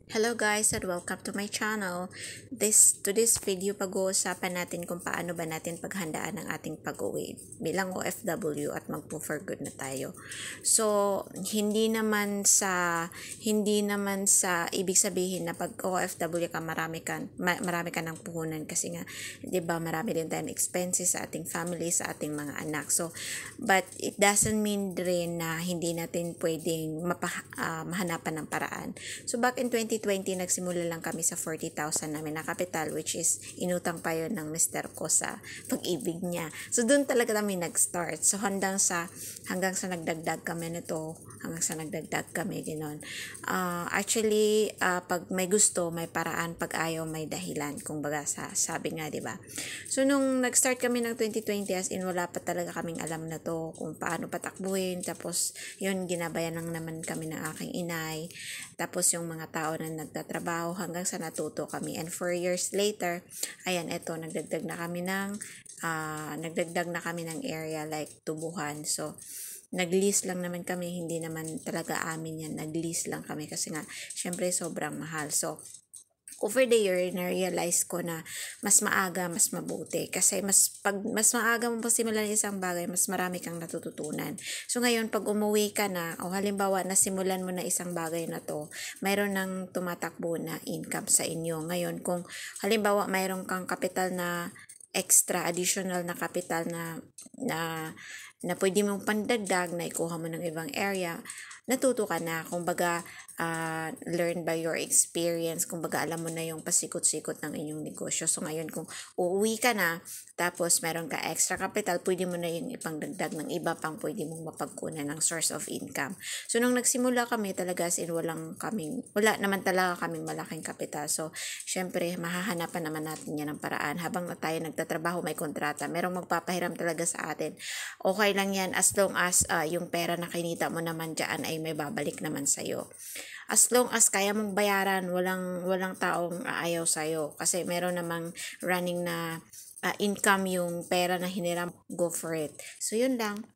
Hello guys and welcome to my channel. Today's video pag-uusapan natin kung paano ba natin paghandaan ang ating pag-uwi bilang OFW at magpo for good na tayo. So, hindi naman sa ibig sabihin na pag OFW ka marami ka ng puhunan kasi nga 'di ba marami din tayong expenses sa ating family, sa ating mga anak. So, but it doesn't mean rin na hindi natin pwedeng mahanapan ng paraan. So, back in 2020, nagsimula lang kami sa 40,000 namin na capital, which is inutang pa yun ng Mr. ko sa pag-ibig niya. So, doon talaga kami nag-start. So, hanggang sa nagdagdag kami nito, gano'n. Actually, pag may gusto, may paraan, pag ayaw, may dahilan. Kung baga, sabi nga, di ba? So, nung nag-start kami ng 2020, as in, wala pa talaga kaming alam na to, kung paano patakbuhin. Tapos, yun, ginabayan lang naman kami ng aking inay. Tapos, yung mga tao na nagtatrabaho hanggang sa natuto kami. And 4 years later, ayan, eto, nagdagdag na kami ng area like tubuhan. So, nag-lease lang naman kami, hindi naman talaga amin yan. Nag-lease lang kami kasi nga, syempre, sobrang mahal. So, over the year, na-realize ko na mas maaga, mas mabuti. Kasi pag mas maaga mo pa simulan isang bagay, mas marami kang natututunan. So ngayon, pag umuwi ka na, o halimbawa, nasimulan mo na isang bagay na to, mayroon ng tumatakbo na income sa inyo. Ngayon, kung halimbawa, mayroon kang kapital na extra, additional na kapital na pwede mong pandagdag, na ikuha mo ng ibang area, natuto ka na, kumbaga, learn by your experience, kumbaga alam mo na yung pasikot-sikot ng inyong negosyo. So ngayon kung uuwi ka na, tapos meron ka extra capital, pwede mo na yung ipangdagdag ng iba pang pwede mong mapagkunan ng source of income. So nung nagsimula kami talaga, wala naman talaga kaming malaking kapital. So syempre, mahahanapan naman natin yan ng paraan. Habang tayo nagtatrabaho, may kontrata, merong magpapahiram talaga sa atin. Okay lang yan as long as yung pera na kinita mo naman dyan ay may babalik naman sa'yo. As long as kaya mong bayaran, walang taong aayaw sa'yo. Kasi meron namang running na income yung pera na hiniram, go for it. So, yun lang.